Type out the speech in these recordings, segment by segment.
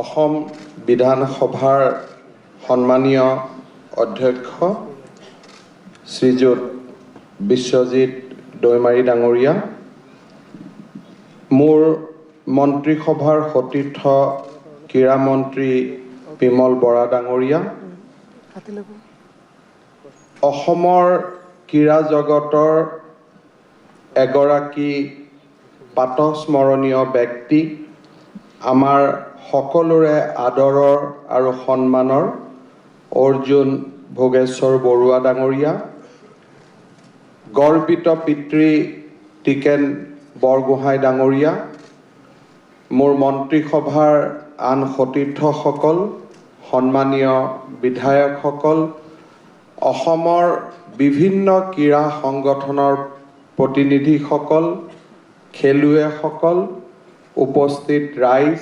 অসম বিধানসভাৰ সন্মানীয় অধ্যক্ষ শ্ৰীযুত বিশ্বজিৎ দৈমাৰী ডাঙৰীয়া, মোৰ মন্ত্ৰীসভাৰ সতীৰ্থ ক্ৰীড়া মন্ত্ৰী বিমল বৰা ডাঙৰীয়া, অসমৰ ক্ৰীড়া জগতৰ এগৰাকী পাতঃস্মৰণীয় ব্যক্তি, আমাৰ সকলোৰে আদৰৰ আৰু সন্মানৰ অৰ্জুন ভোগেশ্বৰ বৰুৱা ডাঙৰীয়া, গৰ্বিত পিতৃ টিকেন বৰগোহাঁই ডাঙৰীয়া, মোৰ মন্ত্ৰীসভাৰ আন সতীৰ্থসকল, সন্মানীয় বিধায়কসকল, অসমৰ বিভিন্ন ক্ৰীড়া সংগঠনৰ প্ৰতিনিধিসকল, খেলুৱৈসকল, উপস্থিত ৰাইজ,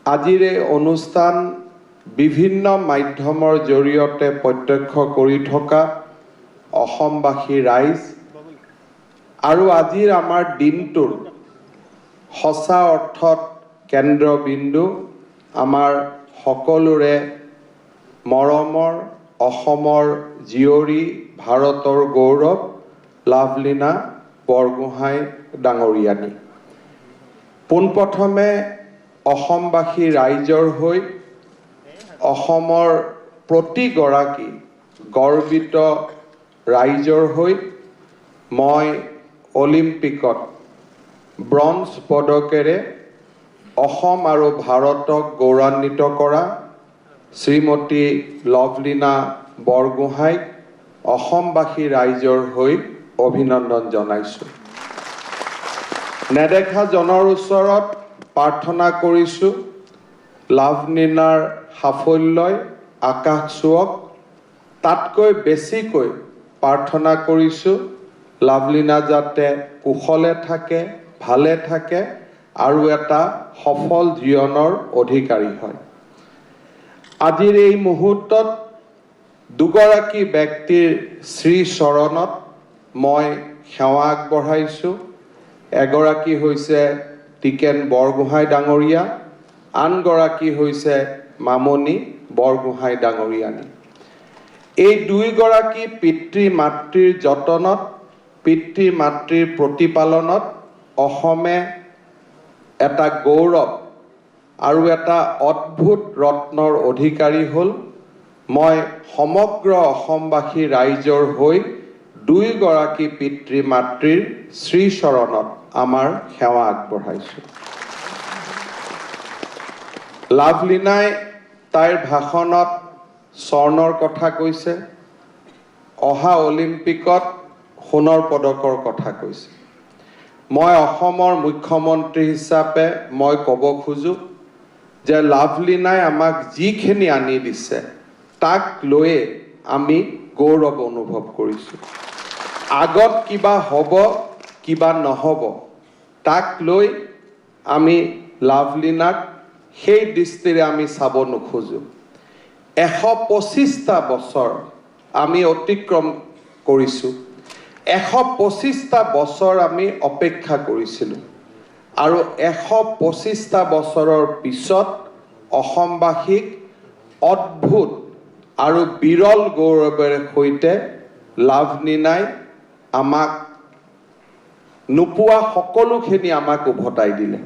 আজিৰ এই অনুষ্ঠান বিভিন্ন মাধ্যমৰ জৰিয়তে প্ৰত্যক্ষ কৰি থকা অসমবাসী ৰাইজ আৰু আজিৰ আমাৰ দিনটোৰ সঁচা অৰ্থত কেন্দ্ৰবিন্দু আমাৰ সকলোৰে মৰমৰ অসমৰ জীয়ৰী, ভাৰতৰ গৌৰৱ লাভলীনা বৰগোহাঁই ডাঙৰীয়ানী। পোনপ্ৰথমে অসমবাসী ৰাইজৰ হৈ অসমৰ প্ৰতিগৰাকী গৰ্বিত ৰাইজৰ হৈ মই অলিম্পিকত ব্ৰঞ্জ পদকেৰে অসম আৰু ভাৰতক গৌৰৱান্বিত কৰা শ্ৰীমতী লাভলীনা বৰগোহাঁইক অসমবাসী ৰাইজৰ হৈ অভিনন্দন জনাইছোঁ। নেদেখা জনৰ ওচৰত প্ৰাৰ্থনা কৰিছোঁ, লাভলীনাৰ সাফল্যই আকাশ চুৱক। তাতকৈ বেছিকৈ প্ৰাৰ্থনা কৰিছোঁ লাভলীনা যাতে কুশলে থাকে, ভালে থাকে আৰু এটা সফল জীৱনৰ অধিকাৰী হয়। আজিৰ এই মুহূৰ্তত দুগৰাকী ব্যক্তিৰ শ্ৰীচৰণত মই সেৱা আগবঢ়াইছোঁ। এগৰাকী হৈছে টিকেন বৰগোহাঁই ডাঙৰীয়া, আনগৰাকী হৈছে মামণি বৰগোহাঁই ডাঙৰীয়ানী। এই দুইগৰাকী পিতৃ মাতৃৰ যতনত, পিতৃ মাতৃৰ প্ৰতিপালনত অসমে এটা গৌৰৱ আৰু এটা অদ্ভুত ৰত্নৰ অধিকাৰী হ'ল। মই সমগ্ৰ অসমবাসী ৰাইজৰ হৈ দুইগৰাকী পিতৃ মাতৃৰ শ্ৰীচৰণত আমাৰ সেৱা আগবঢ়াইছোঁ। লাভলীনাই তাইৰ ভাষণত স্বৰ্ণৰ কথা কৈছে, অহা অলিম্পিকত সোণৰ পদকৰ কথা কৈছে। মই অসমৰ মুখ্যমন্ত্ৰী হিচাপে মই ক'ব খোজোঁ যে লাভলীনাই আমাক যিখিনি আনি দিছে তাক লৈয়ে আমি গৌৰৱ অনুভৱ কৰিছোঁ। আগত কিবা হ'ব, কিবা নহ'ব, তাক লৈ আমি লাভলীনাক সেই দৃষ্টিৰে আমি চাব নোখোজোঁ। 125টা বছৰ আমি অতিক্ৰম কৰিছোঁ, 125টা বছৰ আমি অপেক্ষা কৰিছিলোঁ আৰু 125টা বছৰৰ পিছত অসমবাসীক অদ্ভুত আৰু বিৰল গৌৰৱেৰে সৈতে লাভলীনাই আমাক নোপোৱা সকলোখিনি আমাক উভতাই দিলে।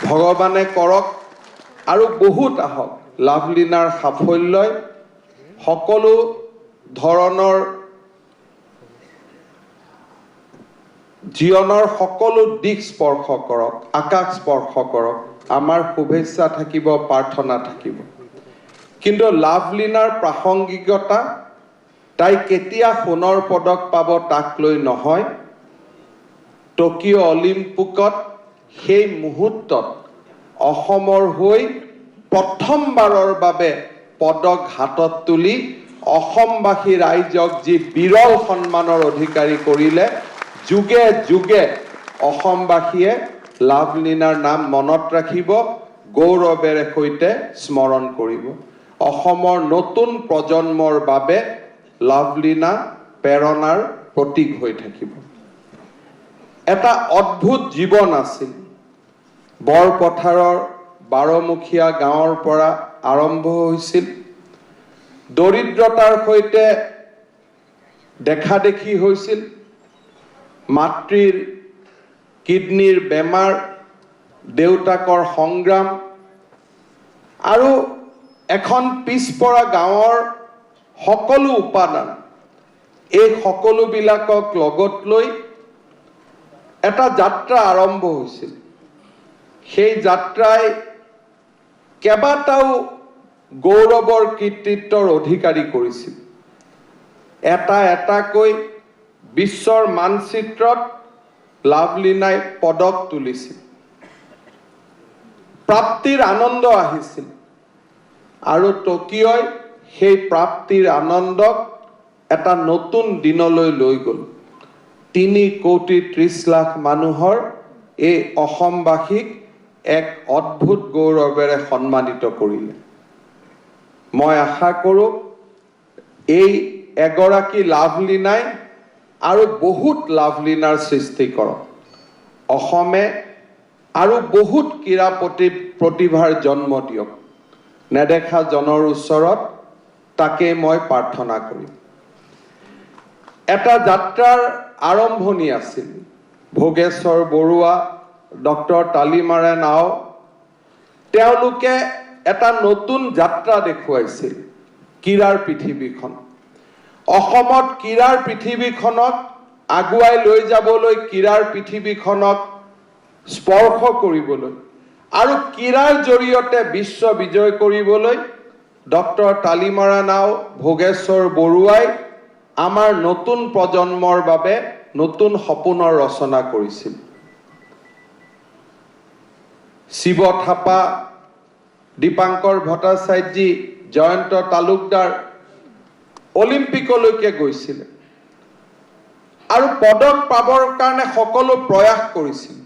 ভগৱানে কৰক আৰু বহুত আহক, লাভলীনাৰ সাফল্যই সকলো ধৰণৰ জীৱনৰ সকলো দিশ স্পৰ্শ কৰক, আকাশ স্পৰ্শ কৰক, আমাৰ শুভেচ্ছা থাকিব, প্ৰাৰ্থনা থাকিব। কিন্তু লাভলীনাৰ প্ৰাসংগিকতা তাই কেতিয়া সোণৰ পদক পাব তাক লৈ নহয়, টকিঅ' অলিম্পিকত সেই মুহূৰ্তত অসমৰ হৈ প্ৰথমবাৰৰ বাবে পদক হাতত তুলি অসমবাসী ৰাইজক যি বিৰল সন্মানৰ অধিকাৰী কৰিলে, যুগে যুগে অসমবাসীয়ে লাভলীনাৰ নাম মনত ৰাখিব, গৌৰৱেৰে সৈতে স্মৰণ কৰিব। অসমৰ নতুন প্ৰজন্মৰ বাবে লাভলীনা প্ৰেৰণাৰ প্ৰতীক হৈ থাকিব। এটা অদ্ভুত জীৱন আছিল। বৰপথাৰৰ 12মুখীয়া গাঁৱৰ পৰা আৰম্ভ হৈছিল। দৰিদ্ৰতাৰ সৈতে দেখা দেখি হৈছিল। মাতৃৰ কিডনীৰ বেমাৰ, দেউতাকৰ সংগ্ৰাম আৰু এখন পিছপৰা গাঁৱৰ সকলো উপাদান, এই সকলোবিলাকক লগত লৈ এটা যাত্ৰা আৰম্ভ হৈছিল। সেই যাত্ৰাই কেইবাটাও গৌৰৱৰ কৃতিত্বৰ অধিকাৰী কৰিছিল। এটা এটাকৈ বিশ্বৰ মানচিত্ৰত লাভলীনাই পদক তুলিছিল। প্ৰাপ্তিৰ আনন্দ আহিছিল আৰু টকিঅ'ই সেই প্ৰাপ্তিৰ আনন্দক এটা নতুন দিনলৈ লৈ গ'ল। 3,30,00,000 মানুহৰ এই অসমবাসীক এক অদ্ভুত গৌৰৱেৰে সন্মানিত কৰিলে। মই আশা কৰোঁ এই এগৰাকী লাভলীনাই আৰু বহুত লাভলীনাৰ সৃষ্টি কৰক। অসমে আৰু বহুত ক্ৰীড়া প্ৰতিভাৰ জন্ম দিয়ক। নেদেখা জনৰ ওচৰত তাকে মই প্ৰাৰ্থনা কৰিম। এটা যাত্ৰাৰ আৰম্ভণি আছিল। ভোগেশ্বৰ বৰুৱা, ডক্টৰ তালিমাৰে নাও, তেওঁলোকে এটা নতুন যাত্ৰা দেখুৱাইছিল ক্ৰীড়াৰ পৃথিৱীখন। অসমত ক্ৰীড়াৰ পৃথিৱীখনক আগুৱাই লৈ যাবলৈ, ক্ৰীড়াৰ পৃথিৱীখনক স্পৰ্শ কৰিবলৈ আৰু ক্ৰীড়াৰ জৰিয়তে বিশ্ব বিজয় কৰিবলৈ ডক্টৰ তালিমাৰা নাও, ভোগেশ্বৰ বৰুৱাই আমাৰ নতুন প্ৰজন্মৰ বাবে নতুন সপোনৰ ৰচনা কৰিছিল। শিৱ থাপা, দীপাংকৰ ভট্টাচাৰ্যী, জয়ন্ত তালুকদাৰ অলিম্পিকলৈকে গৈছিলে আৰু পদক পাবৰ কাৰণে সকলো প্ৰয়াস কৰিছিল।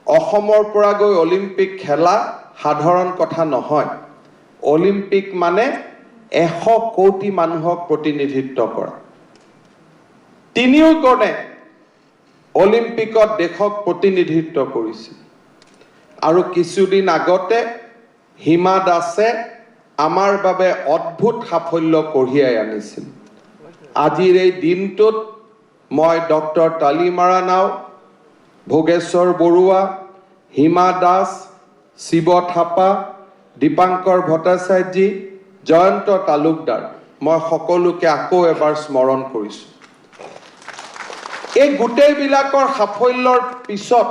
অসমৰ পৰা গৈ অলিম্পিক খেলা সাধাৰণ কথা নহয়। অলিম্পিক মানে 100 কোটি মানুহক প্ৰতিনিধিত্ব কৰা। তিনিওজনে অলিম্পিকত দেশক প্ৰতিনিধিত্ব কৰিছিল। আৰু কিছুদিন আগতে হিমা দাসে আমাৰ বাবে অদ্ভুত সাফল্য কঢ়িয়াই আনিছিল। আজিৰ এই দিনটোত মই ডক্টৰ তালিমাৰা নাও, ভোগেশ্বৰ বৰুৱা, হিমা দাস, শিৱ থাপা, দীপাংকৰ ভট্টাচাৰ্যী, জয়ন্ত তালুকদাৰ, মই সকলোকে আকৌ এবাৰ স্মৰণ কৰিছোঁ। এই গোটেইবিলাকৰ সাফল্যৰ পিছত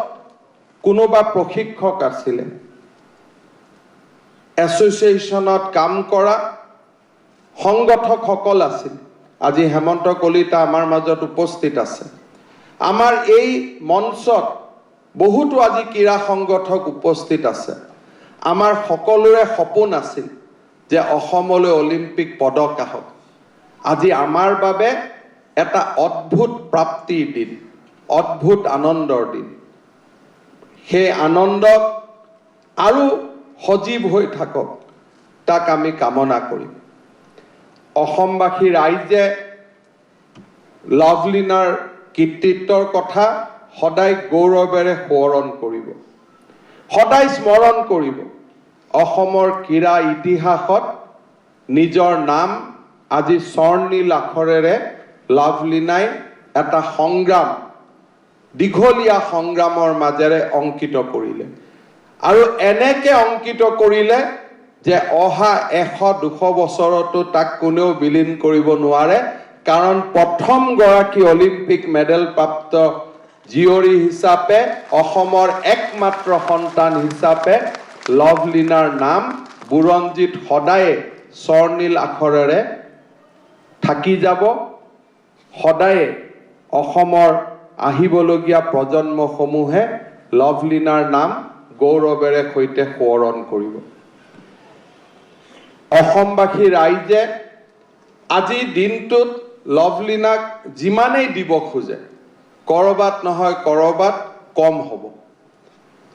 কোনোবা প্ৰশিক্ষক আছিলে, এছ'চিয়েশ্যনত কাম কৰা সংগঠকসকল আছিল। আজি হেমন্ত কলিতা আমাৰ মাজত উপস্থিত আছে। আমাৰ এই মঞ্চত বহুতো আজি ক্ৰীড়া সংগঠক উপস্থিত আছে। আমাৰ সকলোৰে সপোন আছিল যে অসমলৈ অলিম্পিক পদক আহক। আজি আমাৰ বাবে এটা অদ্ভুত প্ৰাপ্তিৰ দিন, অদ্ভুত আনন্দৰ দিন। সেই আনন্দক আৰু সজীৱ হৈ থাকক, তাক আমি কামনা কৰিম। অসমবাসী ৰাইজে লাভলীনাৰ কৃতিত্বৰ কথা সদায় গৌৰৱেৰে সোঁৱৰণ কৰিব, সদায় স্মৰণ কৰিব। অসমৰ ক্ৰীড়া ইতিহাসত নিজৰ নাম আজি স্বৰ্ণীল আখৰেৰে লাভলীনাই এটা সংগ্ৰাম, দীঘলীয়া সংগ্ৰামৰ মাজেৰে অংকিত কৰিলে। আৰু এনেকে অংকিত কৰিলে যে অহা 100-200 বছৰতো তাক কোনেও বিলীন কৰিব নোৱাৰে। কাৰণ প্ৰথমগৰাকী অলিম্পিক মেডেল প্ৰাপ্ত জীয়ৰী হিচাপে, অসমৰ একমাত্ৰ সন্তান হিচাপে লাভলীনাৰ নাম বুৰঞ্জীত সদায়ে স্বৰ্ণীল আখৰেৰে থাকি যাব। সদায়ে অসমৰ আহিবলগীয়া প্ৰজন্মসমূহে লাভলীনাৰ নাম গৌৰৱেৰে সৈতে সোঁৱৰণ কৰিব। অসমবাসী ৰাইজে আজিৰ দিনটোত লাভলীনাক যিমানেই দিব খোজে, কৰবাত নহয় কৰবাত কম হ'ব।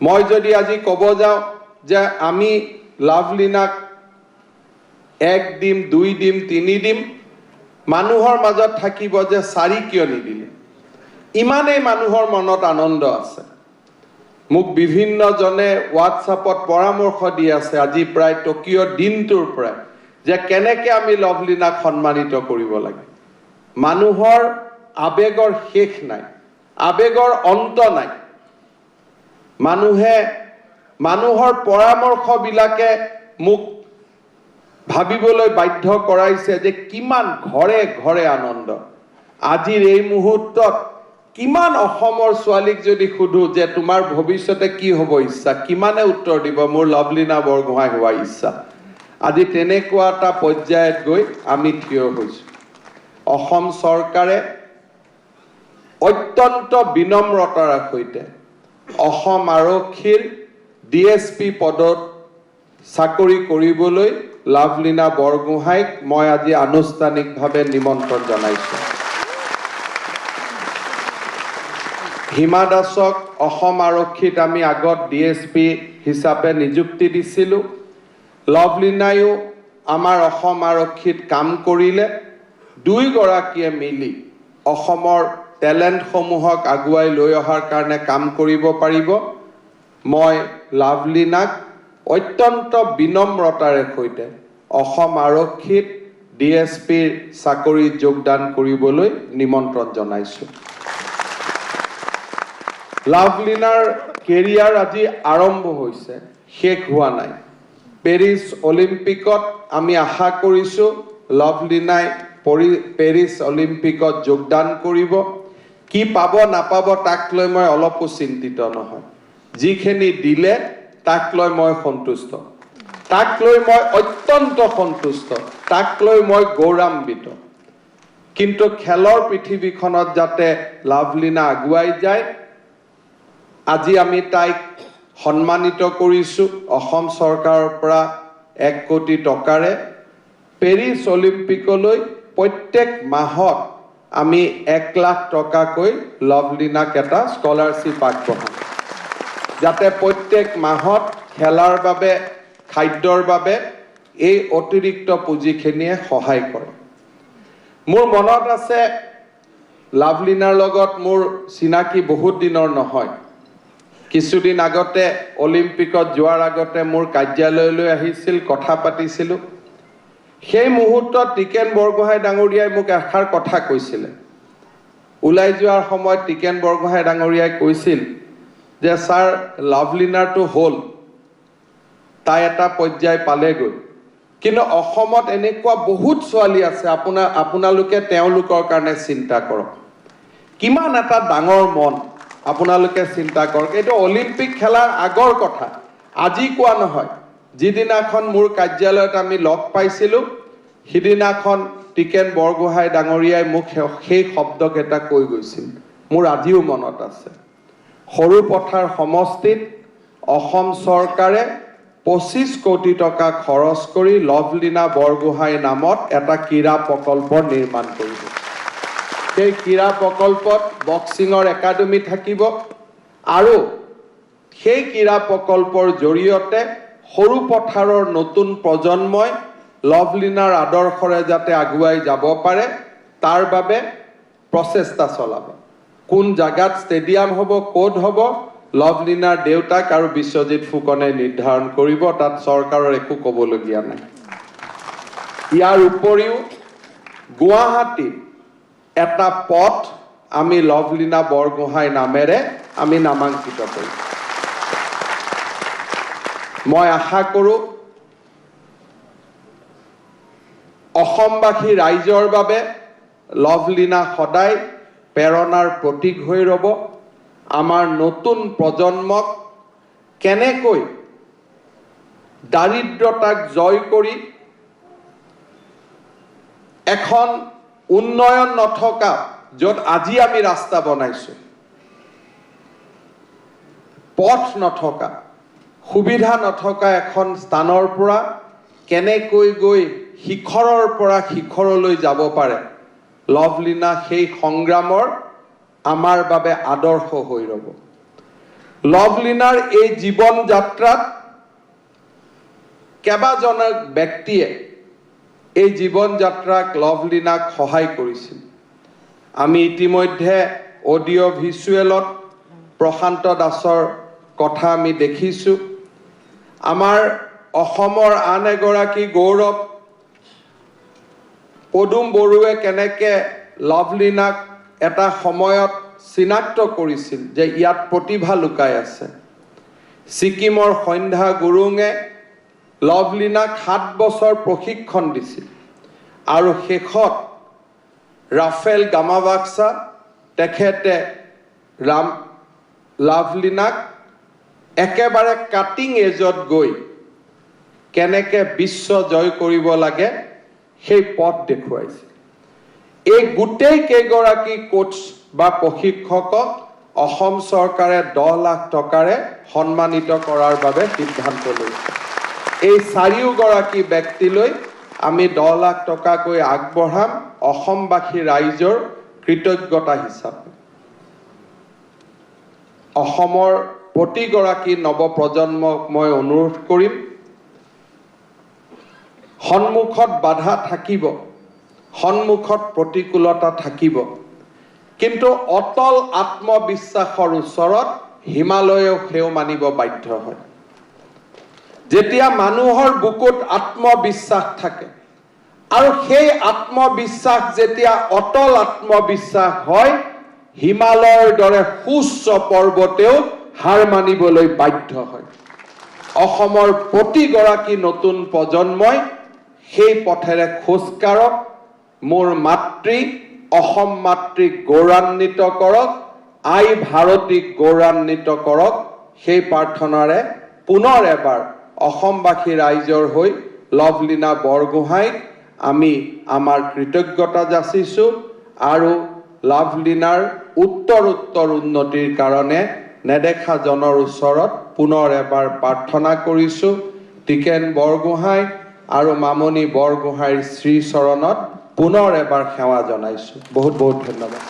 মই যদি আজি ক'ব যাওঁ যে আমি লাভলীনাক 1 দিম, 2 দিম, 3 দিম, মানুহৰ মাজত থাকিব যে চাৰি কিয় নিদিলে ইমানেই মানুহৰ মনত আনন্দ আছে মোক বিভিন্নজনে হোৱাটছআপত পৰামৰ্শ দি আছে আজি প্ৰায় টকিঅ দিনটোৰ পৰা যে কেনেকৈ আমি লভলীনাক সন্মানিত কৰিব লাগে মানুহৰ আবেগৰ শেষ নাই আবেগৰ অন্ত নাই মানুহৰ পৰামৰ্শবিলাকে মোক ভাবিবলৈ বাধ্য কৰাইছে যে কিমান ঘৰে ঘৰে আনন্দ আজিৰ এই মুহূৰ্তত কিমান অসমৰ ছোৱালীক যদি সুধো যে তোমাৰ ভৱিষ্যতে কি হ'ব ইচ্ছা কিমানে উত্তৰ দিব মোৰ লভলীনা বৰগোহাঁই হোৱা ইচ্ছা আজি তেনেকুৱা এটা পৰ্যায়ত গৈ আমি থিয় হৈছো অসম চৰকাৰে অত্যন্ত বিনম্ৰতাৰ সৈতে অসম আৰক্ষীৰ ডিএছপি পদত চাকৰি কৰিবলৈ লভলীনা বৰগোহাঁইক মই আজি আনুষ্ঠানিকভাৱে নিমন্ত্ৰণ জনাইছো হিমা দাসক অসম আৰক্ষীত আমি আগত ডিএছপি হিচাপে নিযুক্তি দিছিলোঁ লভলীনায়ো আমাৰ অসম আৰক্ষীত কাম কৰিলে দুইগৰাকীয়ে মিলি অসমৰ টেলেণ্টসমূহক আগুৱাই লৈ অহাৰ কাৰণে কাম কৰিব পাৰিব মই লভলীনাক অত্যন্ত বিনম্ৰতাৰে সৈতে অসম আৰক্ষীত ডিএছপিৰ চাকৰিত যোগদান কৰিবলৈ নিমন্ত্ৰণ জনাইছো লভলীনাৰ কেৰিয়াৰ আজি আৰম্ভ হৈছে শেষ হোৱা নাই পেৰিছ অলিম্পিকত আমি আশা কৰিছো লভলীনাই পেৰিছ অলিম্পিকত যোগদান কৰিব কি পাব নাপাব তাক লৈ মই অলপো চিন্তিত নহয় যিখিনি দিলে তাক লৈ মই সন্তুষ্ট তাক লৈ মই অত্যন্ত সন্তুষ্ট তাক লৈ মই গৌৰৱান্বিত কিন্তু খেলৰ পৃথিৱীখনত যাতে লভলীনা আগুৱাই যায় আজি আমি তাইক সন্মানিত কৰিছো অসম চৰকাৰৰ পৰা 1 কোটি টকাৰে পেৰিছ অলিম্পিকলৈ প্ৰত্যেক মাহত আমি 1 লাখ টকাকৈ লভলীনাক এটা স্কলাৰশ্বিপ আগবঢ়াম যাতে প্ৰত্যেক মাহত খেলাৰ বাবে খাদ্যৰ বাবে এই অতিৰিক্ত পুঁজিখিনিয়ে সহায় কৰে মোৰ মনত আছে লভলীনাৰ লগত মোৰ চিনাকি বহুত দিনৰ নহয় কিছুদিন আগতে অলিম্পিকত যোৱাৰ আগতে মোৰ কাৰ্যালয়লৈ আহিছিল কথা পাতিছিলোঁ সেই মুহূৰ্তত টিকেন বৰগোহাঁই ডাঙৰীয়াই মোক এষাৰ কথা কৈছিলে ওলাই যোৱাৰ সময়ত টিকেন বৰগোহাঁই ডাঙৰীয়াই কৈছিল যে ছাৰ লভলীনাৰটো হ'ল তাই এটা পৰ্যায় পালেগৈ কিন্তু অসমত এনেকুৱা বহুত ছোৱালী আছে আপোনালোকে তেওঁলোকৰ কাৰণে চিন্তা কৰক কিমান এটা ডাঙৰ মন আপোনালোকে চিন্তা কৰক এইটো অলিম্পিক খেলাৰ আগৰ কথা আজি কোৱা নহয় যিদিনাখন মোৰ কাৰ্যালয়ত আমি লগ পাইছিলোঁ সিদিনাখন টিকেন বৰগোহাঁই ডাঙৰীয়াই মোক সেই শব্দকেইটা কৈ গৈছিল মোৰ আজিও মনত আছে সৰুপথাৰ সমষ্টিত অসম চৰকাৰে 25 কোটি টকা খৰচ কৰি লভলীনা বৰগোহাঁই নামত এটা ক্ৰীড়া প্ৰকল্প নিৰ্মাণ কৰিব সেই ক্ৰীড়া প্ৰকল্পত বক্সিঙৰ একাডেমি থাকিব আৰু সেই ক্ৰীড়া প্ৰকল্পৰ জৰিয়তে সৰুপথাৰৰ নতুন প্ৰজন্মই লভলীনাৰ আদৰ্শৰে যাতে আগুৱাই যাব পাৰে তাৰ বাবে প্ৰচেষ্টা চলাব কোন জাগাত ষ্টেডিয়াম হ'ব ক'ত হ'ব লভলীনাৰ দেউতাক আৰু বিশ্বজিৎ ফুকনে নিৰ্ধাৰণ কৰিব তাত চৰকাৰৰ একো ক'বলগীয়া নাই ইয়াৰ উপৰিও গুৱাহাটীত এটা পথ আমি লভলীনা বৰগোহাঁই নামেৰে আমি নামাঙ্কিত কৰিম মই আশা কৰোঁ অসমবাসী ৰাইজৰ বাবে লভলীনা সদায় প্ৰেৰণাৰ প্ৰতীক হৈ ৰ'ব আমাৰ নতুন প্ৰজন্মক কেনেকৈ দাৰিদ্ৰতাক জয় কৰি এখন উন্নয়ন নথকা য'ত আজি আমি ৰাস্তা বনাইছো পথ নথকা সুবিধা নথকা এখন স্থানৰ পৰা কেনেকৈ গৈ শিখৰৰ পৰা শিখৰলৈ যাব পাৰে লভলীনা সেই সংগ্ৰামৰ আমাৰ বাবে আদৰ্শ হৈ ৰ'ব লভলীনাৰ এই জীৱন যাত্ৰাত কেইবাজন ব্যক্তিয়ে এই জীৱন যাত্ৰাক লভলীনাক সহায় কৰিছিল। আমি ইতিমধ্যে অডিঅ' ভিজুৱেলত প্ৰশান্ত দাসৰ কথা আমি দেখিছোঁ। আমাৰ অসমৰ আন এগৰাকী গৌৰৱ পদুম বড়োৱে কেনেকৈ লভলীনাক এটা সময়ত চিনাক্ত কৰিছিল যে ইয়াত প্ৰতিভা লুকাই আছে। ছিকিমৰ সন্ধ্যা গুৰুঙে লভলীনাক 7 বছৰ প্ৰশিক্ষণ দিছিল আৰু শেষত ৰাফেল গামাৱাক্সা তেখেতে লভলীনাক একেবাৰে কাটিং এজত গৈ কেনেকৈ বিশ্ব জয় কৰিব লাগে সেই পথ দেখুৱাইছে। এই গোটেই কেইগৰাকী কোচ বা প্ৰশিক্ষকক অসম চৰকাৰে 10 লাখ টকাৰে সন্মানিত কৰাৰ বাবে সিদ্ধান্ত লৈছে। এই 4গৰাকী ব্যক্তিলৈ আমি 10 লাখ টকাকৈ আগবঢ়াম অসমবাসী ৰাইজৰ কৃতজ্ঞতা হিচাপে। অসমৰ প্ৰতিগৰাকী নৱপ্ৰজন্মক মই অনুৰোধ কৰিম, সন্মুখত বাধা থাকিব, সন্মুখত প্ৰতিকূলতা থাকিব, কিন্তু অটল আত্মবিশ্বাসৰ ওচৰত হিমালয়েও সেও মানিব বাধ্য হয়। যেতিয়া মানুহৰ বুকুত আত্মবিশ্বাস থাকে আৰু সেই আত্মবিশ্বাস যেতিয়া অটল আত্মবিশ্বাস হয়, হিমালয়ৰ দৰে সুউচ্চ পৰ্বতেও হাৰ মানিবলৈ বাধ্য হয়। অসমৰ প্ৰতিগৰাকী নতুন প্ৰজন্মই সেই পথেৰে খোজ কাঢ়ক। মোৰ মাতৃ অসম মাতৃক গৌৰৱান্বিত কৰক, আই ভাৰতীক গৌৰৱান্বিত কৰক। সেই প্ৰাৰ্থনাৰে পুনৰ এবাৰ অসমবাসী ৰাইজৰ হৈ লভলীনা বৰগোহাঁইক আমি আমাৰ কৃতজ্ঞতা যাচিছোঁ আৰু লভলীনাৰ উত্তৰ উন্নতিৰ কাৰণে নেদেখা জনৰ ওচৰত পুনৰ এবাৰ প্ৰাৰ্থনা কৰিছোঁ। টিকেন বৰগোহাঁই আৰু মামনি বৰগোহাঁইৰ শ্ৰীচৰণত পুনৰ এবাৰ সেৱা জনাইছোঁ। বহুত বহুত ধন্যবাদ।